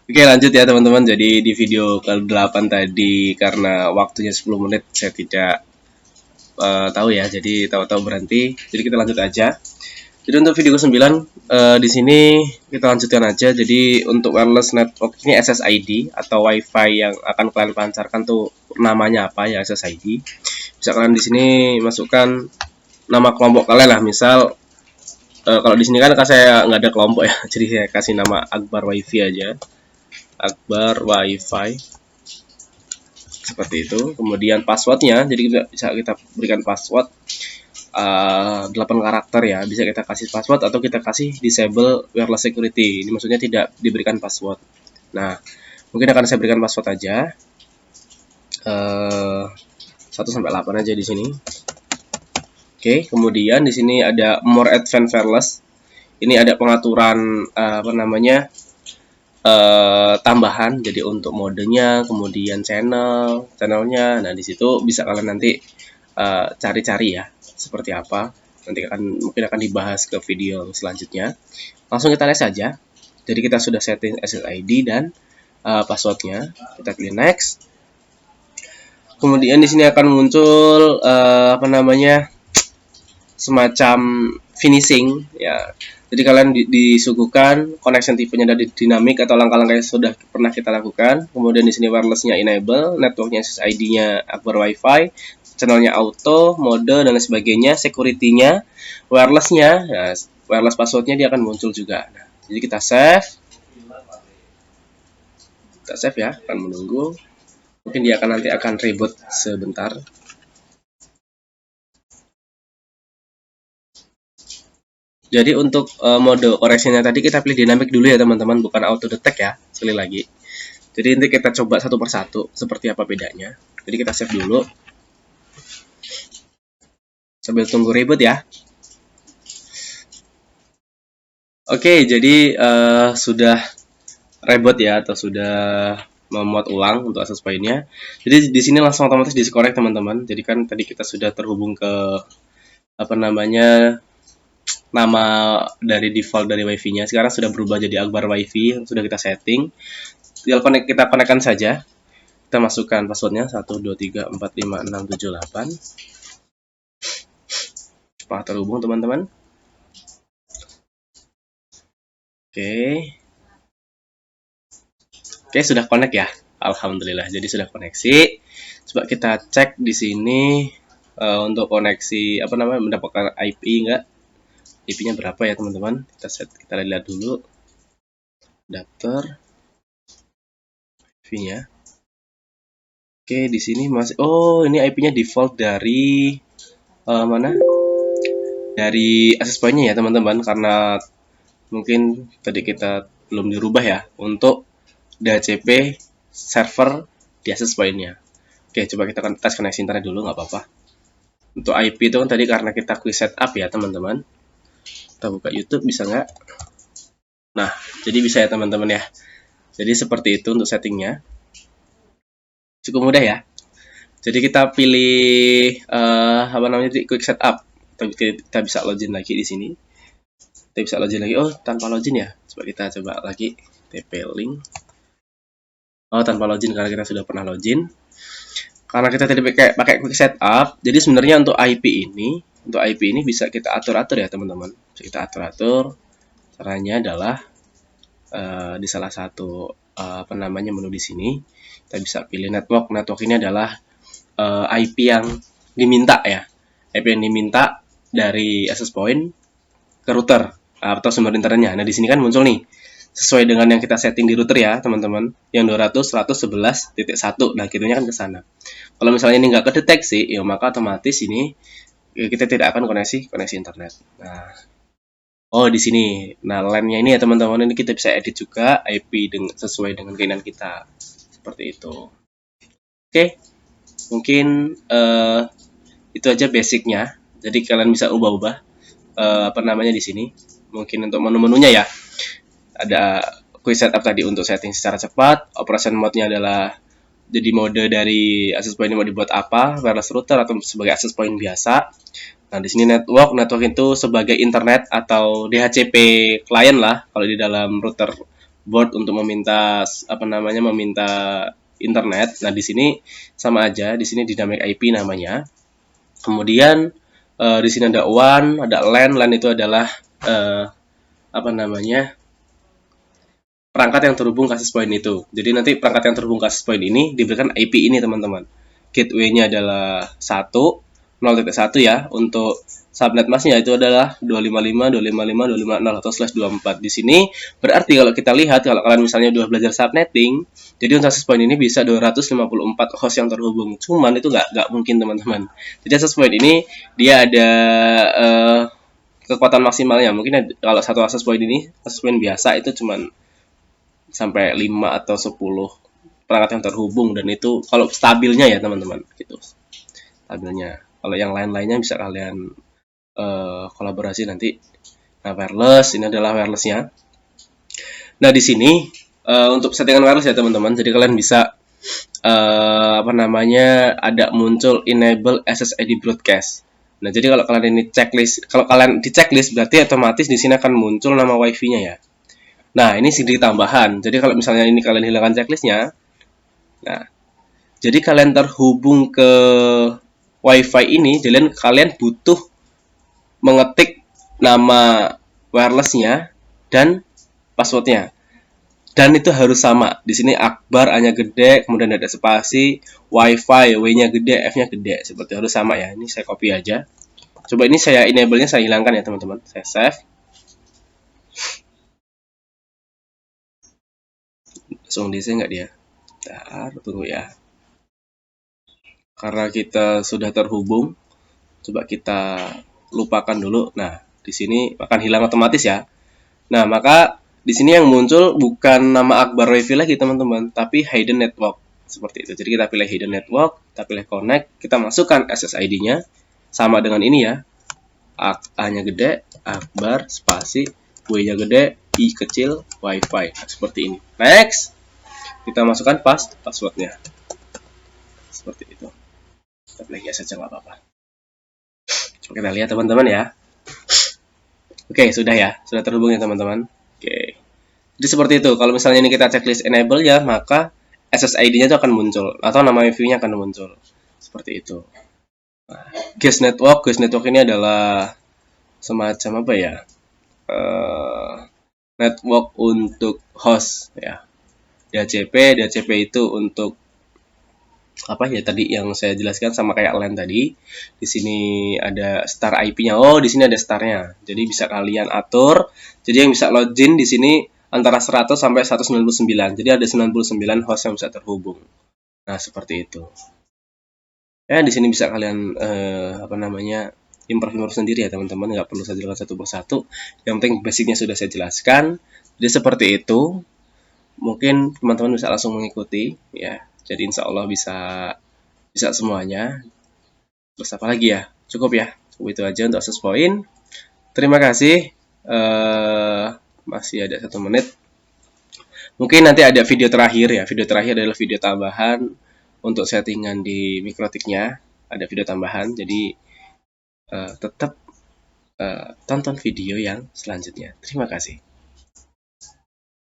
Oke, lanjut ya teman-teman. Jadi di video ke-8 tadi karena waktunya 10 menit saya tidak tahu ya. Jadi tahu-tahu berhenti. Jadi kita lanjut aja. Jadi untuk video ke-9 di sini kita lanjutkan aja. Jadi untuk wireless network ini SSID atau WiFi yang akan kalian pancarkan tuh namanya apa ya, SSID. Bisa kalian di sini masukkan nama kelompok kalian lah. Misal kalau di sini kan saya nggak ada kelompok ya. Jadi saya kasih nama Akbar WiFi aja. Akbar WiFi seperti itu. Kemudian passwordnya, jadi bisa kita berikan password 8 karakter ya. Bisa kita kasih password atau kita kasih disable wireless security. Ini maksudnya tidak diberikan password. Nah, mungkin akan saya berikan password aja. 1 sampai 8 aja di sini. Oke, kemudian di sini ada more advanced wireless. Ini ada pengaturan tambahan, jadi untuk modenya, kemudian channelnya. Nah, di situ bisa kalian nanti cari-cari ya seperti apa. Nanti mungkin akan dibahas ke video selanjutnya. Langsung kita lihat saja. Jadi kita sudah setting SSID dan passwordnya. Kita pilih next. Kemudian di sini akan muncul semacam finishing ya. Jadi kalian disuguhkan connection tipenya dari dinamik atau langkah-langkah yang sudah pernah kita lakukan. Kemudian di sini wirelessnya enable, networknya SSID-nya Akbar WiFi, channelnya auto, mode dan lain sebagainya, security-nya, wirelessnya, nah, wireless passwordnya dia akan muncul juga. Nah, jadi kita save ya, akan menunggu. Mungkin dia nanti akan reboot sebentar. Jadi untuk mode koreksinya tadi kita pilih dynamic dulu ya teman-teman, bukan auto detect ya, sekali lagi. Jadi nanti kita coba satu persatu seperti apa bedanya. Jadi kita save dulu. Sambil tunggu reboot ya. Oke, jadi sudah reboot ya, atau sudah memuat ulang untuk akses poinnya. Jadi di sini langsung otomatis disconnect teman-teman. Jadi kan tadi kita sudah terhubung ke nama dari default dari wifi-nya. Sekarang sudah berubah jadi Akbar WiFi yang sudah kita setting. Tinggal kita konekkan saja. Kita masukkan passwordnya 1234567 8. Cepat terhubung teman-teman. Oke, sudah connect ya. Alhamdulillah. Jadi sudah koneksi. Coba kita cek di sini untuk koneksi mendapatkan IP enggak? IP-nya berapa ya teman-teman? Kita lihat dulu. Daftar IP-nya. Oke, di sini masih ini IP-nya default dari mana? Dari access point-nya ya teman-teman, karena mungkin tadi kita belum dirubah ya untuk DHCP server di access point-nya. Oke, coba kita tes koneksi internet dulu, nggak apa-apa. Untuk IP itu kan tadi karena kita quick setup ya teman-teman. Kita buka YouTube, bisa nggak? Nah, jadi bisa ya teman-teman ya. Jadi seperti itu untuk settingnya. Cukup mudah ya. Jadi kita pilih quick setup. Kita bisa login lagi di sini. Kita bisa login lagi. Oh, tanpa login ya. Kita coba lagi TP link. Oh, tanpa login karena kita sudah pernah login. Karena kita tadi pakai quick setup, jadi sebenarnya untuk IP ini bisa kita atur-atur ya teman-teman. Kita atur-atur. Caranya adalah di salah satu menu di sini kita bisa pilih network. Network ini adalah IP yang diminta ya. IP yang diminta dari access point ke router atau sumber internetnya. Nah, di sini kan muncul nih sesuai dengan yang kita setting di router ya, teman-teman. Yang 200.111.1. Nah, gitunya kan ke sana. Kalau misalnya ini nggak kedeteksi, ya maka otomatis ini kita tidak akan koneksi internet. Nah, di sini. Nah, LAN-nya ini ya teman-teman, ini kita bisa edit juga IP sesuai dengan keinginan kita. Seperti itu. Oke. Mungkin itu aja basicnya. Jadi kalian bisa ubah-ubah di sini. Mungkin untuk menu-menunya ya. Ada quick setup tadi untuk setting secara cepat. Operation mode-nya adalah jadi mode dari access point ini mau dibuat apa, wireless router atau sebagai access point biasa. Nah, di sini network itu sebagai internet atau DHCP client lah kalau di dalam router board untuk meminta meminta internet. Nah, di sini sama aja, di sini dynamic IP namanya. Kemudian di sini ada WAN, ada LAN. LAN itu adalah perangkat yang terhubung ke access point itu. Jadi nanti perangkat yang terhubung ke access point ini diberikan IP ini, teman-teman. Gateway-nya adalah 1, 0.1 ya. Untuk subnet masknya itu adalah 255.255.250 atau /24. Di sini berarti kalau kita lihat, kalau kalian misalnya udah belajar subnetting, jadi untuk access point ini bisa 254 host yang terhubung. Cuman itu nggak mungkin, teman-teman. Jadi access point ini dia ada kekuatan maksimalnya. Mungkin kalau satu access point ini, access point biasa itu cuman sampai 5 atau 10 perangkat yang terhubung, dan itu kalau stabilnya ya, teman-teman, gitu. Stabilnya. Kalau yang lain-lainnya bisa kalian kolaborasi nanti. Nah, wireless ini adalah wirelessnya. Nah, di sini untuk settingan wireless ya, teman-teman. Jadi kalian bisa ada muncul enable SSID broadcast. Nah, jadi kalau kalian ini checklist, kalau kalian di checklist berarti otomatis di sini akan muncul nama wifi-nya ya. Nah, ini sedikit tambahan. Jadi kalau misalnya ini kalian hilangkan checklistnya, nah, jadi kalian terhubung ke WiFi ini, jadi kalian butuh mengetik nama wirelessnya dan passwordnya. Dan itu harus sama. Di sini Akbar A-nya gede, kemudian ada spasi, WiFi, W-nya gede, F-nya gede. Seperti harus sama ya. Ini saya copy aja. Coba ini saya enable-nya saya hilangkan ya, teman-teman. Saya save. Langsung di sini nggak dia? Bentar, tunggu ya. Karena kita sudah terhubung, coba kita lupakan dulu. Nah, di sini akan hilang otomatis ya. Nah, maka di sini yang muncul bukan nama Akbar WiFi lagi, teman-teman, tapi hidden network. Seperti itu. Jadi kita pilih hidden network, kita pilih connect, kita masukkan SSID-nya sama dengan ini ya. A-nya gede, Akbar, spasi, W-nya gede, I kecil, WiFi. Nah, seperti ini. Next. Kita masukkan passwordnya. Seperti itu. Kita pilih ya saja, nggak apa-apa. Coba kita lihat, teman-teman ya. Oke, sudah ya. Sudah terhubung ya, teman-teman. Oke. Jadi seperti itu. Kalau misalnya ini kita checklist enable ya, maka SSID-nya itu akan muncul. Atau nama wifi-nya akan muncul. Seperti itu. Nah, guest network ini adalah semacam apa ya? Network untuk host ya. DHCP itu untuk apa ya, tadi yang saya jelaskan sama kayak LAN tadi. Di sini ada star IP-nya. Oh, di sini ada starnya. Jadi bisa kalian atur. Jadi yang bisa login di sini antara 100 sampai 199. Jadi ada 99 host yang bisa terhubung. Nah, seperti itu. Ya, di sini bisa kalian improve sendiri ya, teman-teman. Nggak perlu saya jelaskan satu persatu. Yang penting basicnya sudah saya jelaskan. Jadi seperti itu. Mungkin teman-teman bisa langsung mengikuti ya. Jadi insya Allah bisa semuanya. Terus apa lagi ya? Cukup ya. Cukup itu aja untuk access point. Terima kasih. Masih ada 1 menit. Mungkin nanti ada video terakhir ya. Video terakhir adalah video tambahan untuk settingan di mikrotiknya. Ada video tambahan. Jadi tetap tonton video yang selanjutnya. Terima kasih.